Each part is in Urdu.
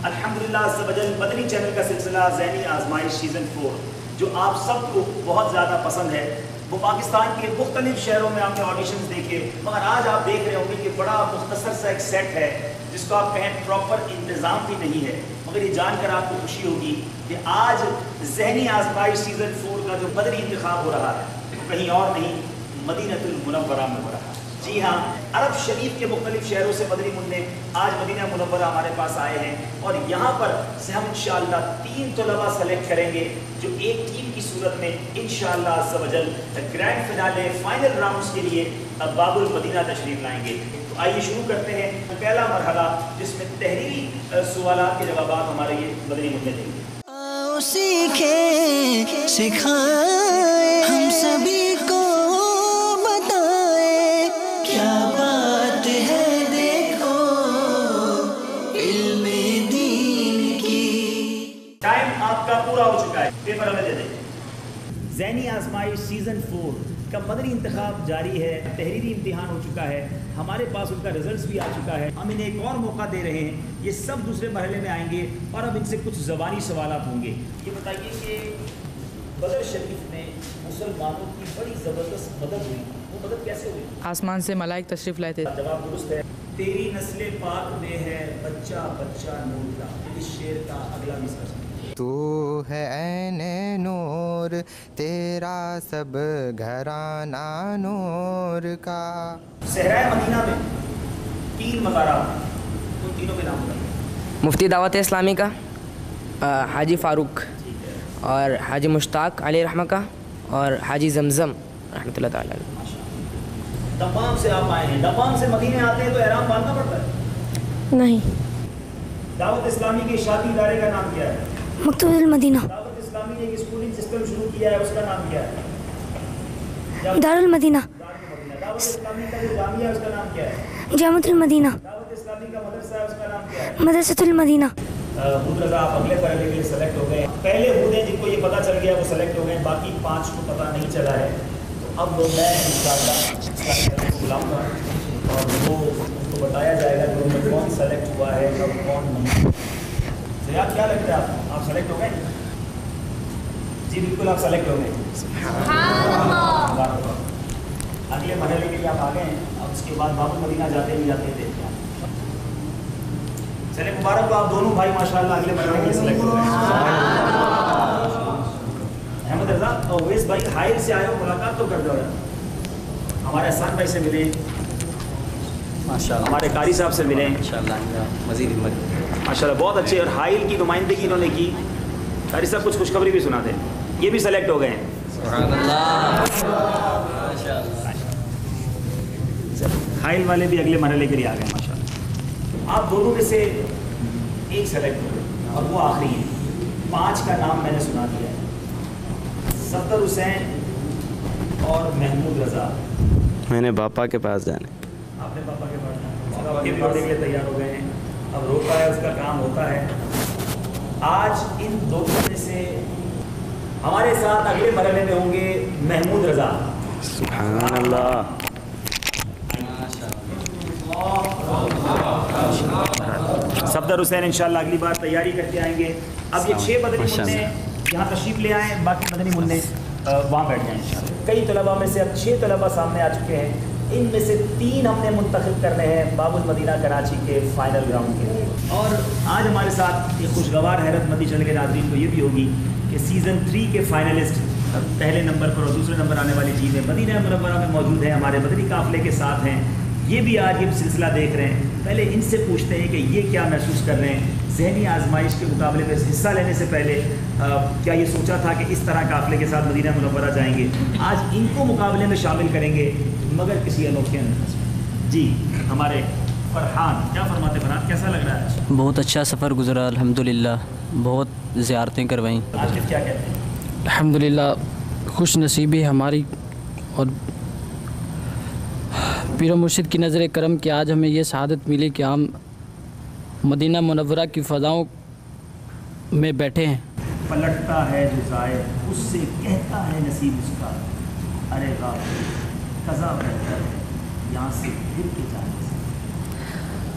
الحمدللہ عز و جل مدنی چینل کا سلسلہ ذہنی آزمائش سیزن 4 جو آپ سب کو بہت زیادہ پسند ہے، وہ پاکستان کے مختلف شہروں میں آپ نے آڈیشنز دیکھے، مگر آج آپ دیکھ رہے ہوں گے کہ بڑا مختصر سا ایک سیٹ ہے جس کو آپ کہیں پراپر انتظام بھی نہیں ہے، مگر یہ جان کر آپ کو خوشی ہوگی کہ آج ذہنی آزمائش سیزن 4 کا جو مدنی انتخاب ہو رہا ہے وہ کہیں اور نہیں مدینہ المنورہ میں ہو رہا ہے۔ جی ہاں، عرب شریف کے مختلف شہروں سے مدنی منع آج مدینہ منورہ ہمارے پاس آئے ہیں، اور یہاں پر سے ہم انشاءاللہ 3 طلباء سلیکٹ کریں گے جو ایک ٹیم کی صورت میں انشاءاللہ عز و جل گرینڈ فنالے فائنل راؤنڈز کے لیے باب المدینہ تشریف لائیں گے۔ تو آئیے شروع کرتے ہیں پہلا مرحلہ جس میں تحریری سوالات کے جوابات ہمارے یہ مدنی منع دیں گے۔ سیکھیں سکھائیں ہم سبھی کو بتائیں کیا بات ہے دیکھو علم دین کی۔ ٹائم آپ کا پورا ہو چکا ہے، پیپر ہمیں دے دیں۔ ذہنی آزمائش سیزن 4 کا مدنی انتخاب جاری ہے، تحریری امتحان ہو چکا ہے، ہمارے پاس ان کا ریزلٹس بھی آ چکا ہے، ہم انہیں ایک اور موقع دے رہے ہیں، یہ سب دوسرے مرحلے میں آئیں گے اور اب ان سے کچھ زبانی سوالات ہوں گے۔ یہ بتائیے کہ بدر شریف میں مسلمانوں کی بڑی زبردست مدد ہوئی، وہ مدد کیسے ہوئی؟ آسمان سے ملائک تشریف لائے تھے۔ جواب درست ہے۔ تیری نسل پاک میں ہے بچہ بچہ نور کا، اس شعر کا اگلا مصرع سنیں۔ تو ہے عین نور تیرا سب گھرانہ نور کا۔ صحرائے مدینہ میں 3 مزارات، ان تینوں کے نام بتائیے۔ مفتی دعوت اسلامی کا، حاجی فاروق اور حاجی مشتاق علیہ رحمہ کا، اور حاجی زمزم رحمۃ اللہ تعالیٰ علیہ۔ دمام سے آپ آئے ہیں، دمام سے مدینے آتے ہیں تو احرام باندھنا پڑتا ہے؟ نہیں۔ دعوت اسلامی کے اشاعتی ادارے کا نام کیا ہے؟ مکتبۃ المدینہ۔ دعوت اسلامی نے ایک اسکولنگ سسٹم شروع کیا ہے، اس کا نام کیا ہے؟ دارالمدینہ۔ دعوت اسلامی کا جو جامعہ ہے اس کا نام کیا ہے؟ جامعۃ المدینہ۔ دعوت اسلامی کا مدرسہ ہے اس کا نام کیا ہے؟ مدرسۃ المدینہ۔ حود رضا آپ اگلے مرحلے کے لیے سلیکٹ ہو گئے۔ پہلے حود ہیں جن کو یہ پتہ چل گیا وہ سلیکٹ ہو گئے، باقی 5 کو پتہ نہیں چلا ہے، تو اب میں انشاءاللہ بلاؤں گا اور وہ ان کو بتایا جائے گا کہ ان میں کون سلیکٹ ہوا ہے اور کون نہیں۔ زیاد کیا لگتا ہے آپ سلیکٹ ہو گئے؟ جی بالکل آپ سلیکٹ ہو گئے۔ اگلے مرحلے کے لیے آپ آ گئے ہیں، اب اس کے بعد باب المدینہ جاتے ہی دیکھتے ہیں۔ چلے مبارک ہو، آپ دونوں بھائی ماشاءاللہ اگلے مرحلے کے لیے سلیکٹ ہو گئے۔ احمد رضا اویس بھائی حائل سے آئے ہو، ملاقات تو کر دو، ہمارے احسان بھائی سے ملیں، ہمارے قاری صاحب سے ملیں، مزید ہمت ماشاءاللہ بہت اچھے، اور حائل کی نمائندگی انہوں نے کی۔ قاری صاحب کچھ خوشخبری بھی سنا دیں، یہ بھی سلیکٹ ہو گئے ہیں۔ سبحان اللہ۔ حائل والے بھی اگلے مرحلے کے لیے آ گئے ماشاءاللہ۔ آپ دونوں میں سے ایک سلیکٹ ہو گئے اور وہ آخری ہے۔ 5 کا نام میں نے سنا دیا ہے، صفدر حسین اور محمود رضا۔ میں نے باپا کے پاس جانے۔ آپ نے پاپا کے پاس جانا، آپ کے بھی کے لیے تیار ہو گئے ہیں، اب روتا ہے اس کا کام ہوتا ہے۔ آج ان دونوں میں سے ہمارے ساتھ اگلے مرحلے میں ہوں گے محمود رضا۔ سبحان اللہ۔ صفدر حسین انشاءاللہ اگلی بار تیاری کر کے آئیں گے۔ اب یہ 6 مدنی منع یہاں تشریف لے آئیں، باقی مدنی منع وہاں بیٹھ جائیں انشاءاللہ۔ کئی طلباء میں سے اب 6 طلباء سامنے آ چکے ہیں، ان میں سے 3 ہم نے منتخب کرنے ہیں باب المدینہ کراچی کے فائنل راؤنڈ کے لیے۔ اور آج ہمارے ساتھ ایک خوشگوار حیرت مندی چل کے ناظرین کو یہ بھی ہوگی کہ سیزن 3 کے فائنلسٹ پہلے نمبر پر اور دوسرے نمبر آنے والی ٹیمیں مدینہ منورہ میں موجود ہیں، ہمارے مدنی قافلے کے ساتھ ہیں، یہ بھی آج یہ سلسلہ دیکھ رہے ہیں۔ پہلے ان سے پوچھتے ہیں کہ یہ کیا محسوس کر رہے ہیں ذہنی آزمائش کے مقابلے میں حصہ لینے سے پہلے، کیا یہ سوچا تھا کہ اس طرح قافلے کے ساتھ مدینہ منورہ جائیں گے؟ آج ان کو مقابلے میں شامل کریں گے مگر کسی انوکھے انداز میں۔ جی ہمارے فرحان کیا فرماتے؟ فرحان کیسا لگ رہا ہے؟ بہت اچھا سفر گزرا الحمدللہ، بہت زیارتیں کروائیں۔ آج کیا کہتے ہیں؟ الحمدللہ خوش نصیبی ہماری اور پیر و مرشد کی نظر کرم کہ آج ہمیں یہ سعادت ملی کہ ہم مدینہ منورہ کی فضاؤں میں بیٹھے ہیں۔ پلٹتا ہے جو زائر اس سے کہتا ہے نصیب اس کا، ارے غافل قضا بہتر ہے یہاں سے پھر کے جانے سے۔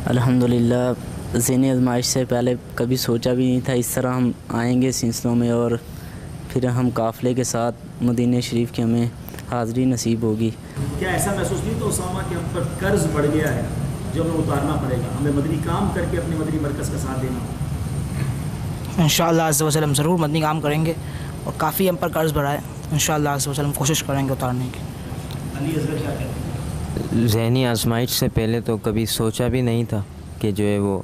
الحمدللہ ذہنی آزمائش سے پہلے کبھی سوچا بھی نہیں تھا اس طرح ہم آئیں گے سلسلوں میں، اور پھر ہم قافلے کے ساتھ مدینہ شریف کی ہمیں حاضری نصیب ہوگی۔ کیا ایسا محسوس نہیں تو اسامہ کہ ہم پر قرض بڑھ گیا ہے جو ہمیں اتارنا پڑے گا، ہمیں مدنی کام کر کے اپنے مدنی مرکز کا ساتھ دینا ہوگا؟ انشاءاللہ عز و جل ہم ضرور مدنی کام کریں گے، اور کافی ہم پر قرض بڑھا ہے، انشاءاللہ عز و جل ہم کوشش کریں گے اتارنے کی۔ علی اصغر کیا کہتے ہیں؟ ذہنی آزمائش سے پہلے تو کبھی سوچا بھی نہیں تھا کہ جو ہے وہ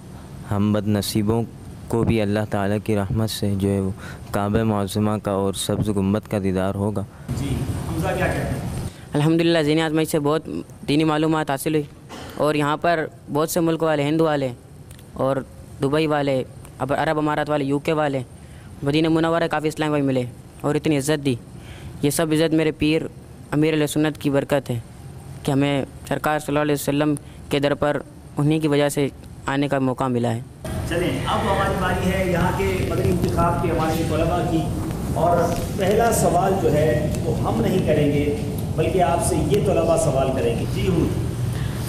ہم بد نصیبوں کو بھی اللہ تعالیٰ کی رحمت سے جو ہے وہ کعبہ معظمہ کا اور سبز گنبد کا دیدار ہوگا۔ جی حمزہ کیا کہتے ہیں؟ الحمدللہ ذہنی آزمائش سے بہت دینی معلومات حاصل ہوئی، اور یہاں پر بہت سے ملک والے، ہند والے اور دبئی والے، عرب امارات والے، UK والے، مدینہ منورہ کافی اسلام بھائی ملے اور اتنی عزت دی۔ یہ سب عزت میرے پیر امیر علیہ سنت کی برکت ہے کہ ہمیں سرکار صلی اللہ علیہ وسلم کے در پر انہی کی وجہ سے آنے کا موقع ملا ہے۔ چلیں اب ہماری باری ہے یہاں کے مدنی انتخاب کے ہمارے طلباء کی، اور پہلا سوال جو ہے وہ ہم نہیں کریں گے بلکہ آپ سے یہ طلباء سوال کریں گے۔ جی ہوں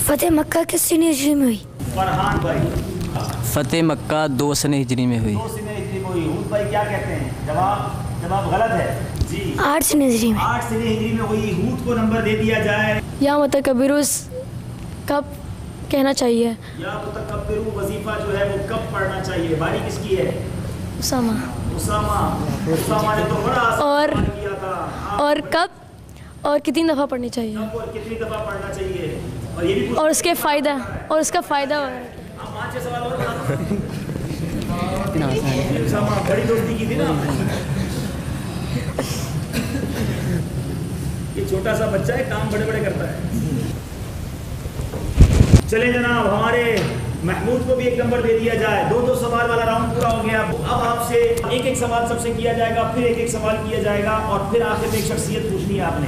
فتح مکہ کس سنہ ہجری میں ہوئی؟ فرحان بھائی فتح مکہ 2 سنہ ہجری میں ہوئی۔ 2 سنہ ہجری میں ہوئی۔ ہود بھائی کیا کہتے ہیں؟ جواب غلط ہے جی، 8 سنہ ہجری میں۔ 8 سنہ ہجری میں ہوئی۔ ہود کو نمبر دے دیا جائے۔ یا متکبروس کب کہنا چاہیے؟ یا متکبر وظیفہ جو ہے وہ کب پڑھنا چاہیے؟ باری کس کی ہے؟ اسامہ۔ اسامہ نے تو بڑا آسان کیا تھا۔ اور کب اور کتنی دفعہ پڑھنی چاہیے؟ کب اور کتنی دفعہ پڑھنا چاہیے؟ اور یہ بھی اور اس کے فائدہ اور اس کا فائدہ آپ 5-6 سوال اور اسامہ بڑی دوستی کی تھی نا آپ نے۔ یہ چھوٹا سا بچہ ہے، کام بڑے بڑے کرتا ہے۔ چلیں جناب ہمارے محمود کو بھی 1 نمبر دے دیا جائے۔ 2 سوال والا راؤنڈ پورا ہو گیا۔ اب آپ سے ایک سوال سب سے کیا جائے گا، پھر ایک سوال کیا جائے گا، اور پھر آخر میں ایک شخصیت پوچھنی ہے آپ نے۔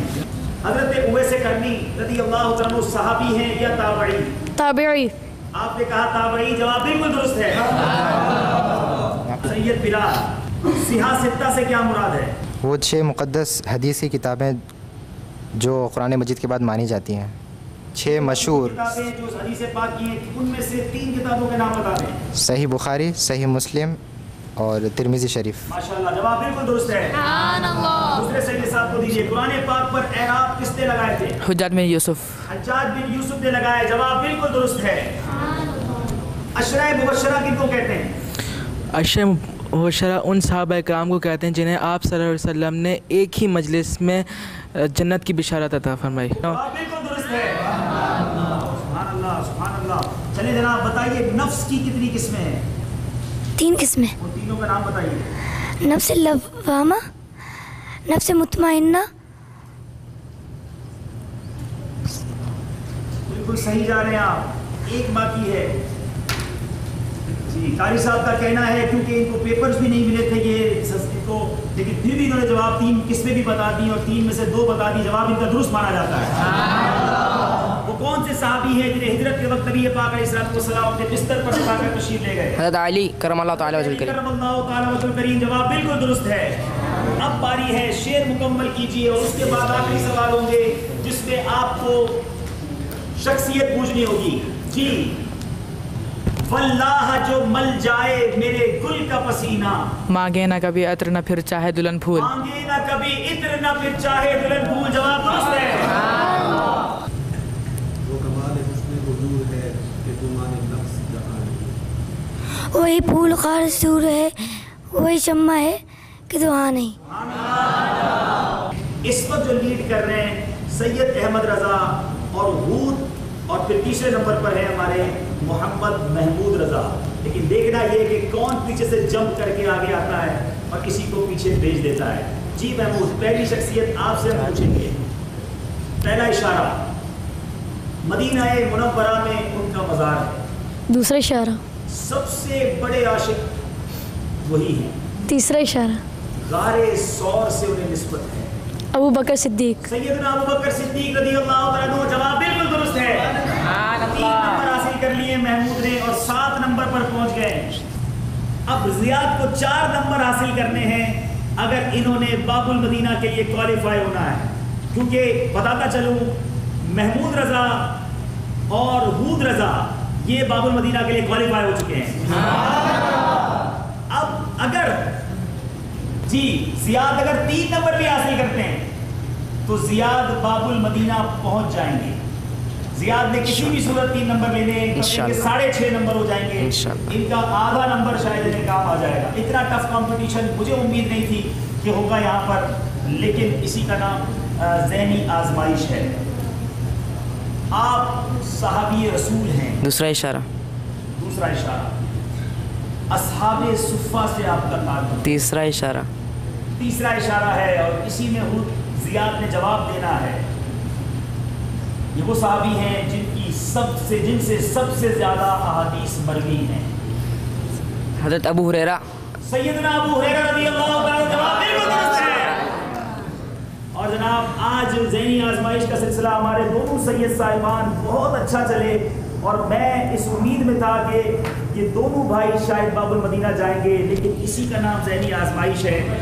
حضرت اویس کرنی رضی اللہ عنہ صحابی ہیں یا تابعی؟ تابعی۔ آپ نے کہا تابعی، جواب بالکل درست ہے۔ سید بلال، صحاح ستہ سے کیا مراد ہے؟ وہ 6 مقدس حدیثی کتابیں جو قرآن مجید کے بعد مانی جاتی ہیں، 6 مشہور کتابیں جو حدیث پاک کی ہیں، ان میں سے 3 کتابوں کے نام بتا دیں۔ صحیح بخاری، صحیح مسلم اور ترمذی شریف۔ ماشاءاللہ جواب بالکل درست ہے۔ سبحان اللہ۔ دوسرے سید صاحب کو دیجیے۔ قرآن پاک پر اعراب کس نے لگائے تھے؟ حجاج بن یوسف۔ حجاج بن یوسف نے لگائے، جواب بالکل درست ہے۔ عشرہ مبشرہ کن کو کہتے ہیں؟ عشرہ مبشرہ ان صحابہ کرام کو کہتے ہیں جنہیں آپ صلی اللہ علیہ وسلم نے ایک ہی مجلس میں جنت کی بشارت عطا فرمائی۔ جواب بالکل درست ہے۔ سبحان اللہ سبحان اللہ۔ چلیں جناب بتائیے نفس کی کتنی قسمیں ہیں؟ 3 قسمیں۔ ان تینوں کا نام بتائیے۔ نفس لوامہ، نفس مطمئنہ۔ بالکل صحیح جا رہے ہیں آپ، ایک باقی ہے۔ جی قاری صاحب کا کہنا ہے کیونکہ ان کو پیپرز بھی نہیں ملے تھے یہ سستی کو، لیکن پھر بھی انہوں نے جواب 3 قسمیں بھی بتا دی اور 3 میں سے 2 بتا دی، جواب ان کا درست مانا جاتا ہے۔ وہ کون سے صحابی ہیں جنہیں ہجرت کے وقت نبی پاک علیہ السلام اپنے بستر پر اٹھا کر تشریف لے گئے؟ حضرت علی کرم اللہ تعالیٰ وجہ کریم۔ کرم اللہ تعالیٰ وجہ کریم، جواب بالکل درست ہے۔ اب باری ہے شعر مکمل کیجیے، اور اس کے بعد آخری سوال ہوں گے جس میں آپ کو شخصیت پوچھنی ہوگی۔ جی واللہ جو مل جائے میرے گل کا پسینہ، مانگے نہ کبھی عطر نہ پھر چاہے دلہن پھول، مانگے نہ کبھی عطر نہ پھر چاہے دلہن پھول، جواب درست ہے۔ وہ کمال حسن وجود ہے کہ گمان نفس جہاں نہیں، وہی پھول خار سور ہے، وہی شمع ہے کہ دعا نہیں۔ اس وقت جو لیڈ کر رہے ہیں سید احمد رضا اور ہود، اور پھر تیسرے نمبر پر ہے ہمارے محمد محمود رضا، لیکن دیکھنا یہ کہ کون پیچھے سے جمپ کر کے آگے آتا ہے اور کسی کو پیچھے بھیج دیتا ہے۔ جی محمود، پہلی شخصیت آپ سے ہم پوچھیں گے۔ پہلا اشارہ، مدینہ منورہ میں ان کا مزار ہے۔ دوسرا اشارہ، سب سے بڑے عاشق وہی ہیں۔ تیسرا اشارہ، غار ثور سے انہیں نسبت ہے۔ ابو بکر صدیق۔ سیدنا ابو بکر صدیق رضی اللہ تعالیٰ عنہ، جواب بالکل درست ہے۔ 3 نمبر حاصل کر لیے محمود نے اور 7 نمبر پر پہنچ گئے۔ اب زیاد کو 4 نمبر حاصل کرنے ہیں اگر انہوں نے باب المدینہ کے لیے کوالیفائی ہونا ہے، کیونکہ بتاتا چلوں محمود رضا اور ہود رضا یہ باب المدینہ کے لیے کوالیفائی ہو چکے ہیں. اب اگر جی زیاد اگر 3 نمبر بھی حاصل کرتے ہیں تو زیاد باب المدینہ پہنچ جائیں گے. زیاد نے کسی بھی صورت 3 نمبر لینے کے 6.5 نمبر ہو جائیں گے. ان کا آدھا نمبر شاید انہیں کام آ جائے گا. اتنا ٹف کمپٹیشن مجھے امید نہیں تھی کہ ہوگا یہاں پر، لیکن اسی کا نام ذہنی آزمائش ہے. آپ صحابی رسول ہیں. دوسرا اشارہ. دوسرا اشارہ اصحاب صفہ سے آپ کا تعلق. تیسرا اشارہ. تیسرا اشارہ ہے اور اسی میں خود زیاد نے جواب دینا ہے. یہ وہ صحابی ہیں جن سے سب سے زیادہ احادیث مروی ہیں. حضرت ابو ہریرہ. سیدنا ابو ہریرہ رضی اللہ تعالیٰ. جواب بالکل درست ہے. اور جناب آج ذہنی آزمائش کا سلسلہ ہمارے دونوں سید صاحبان بہت اچھا چلے اور میں اس امید میں تھا کہ یہ دونوں بھائی شاید باب المدینہ جائیں گے، لیکن اسی کا نام ذہنی آزمائش ہے.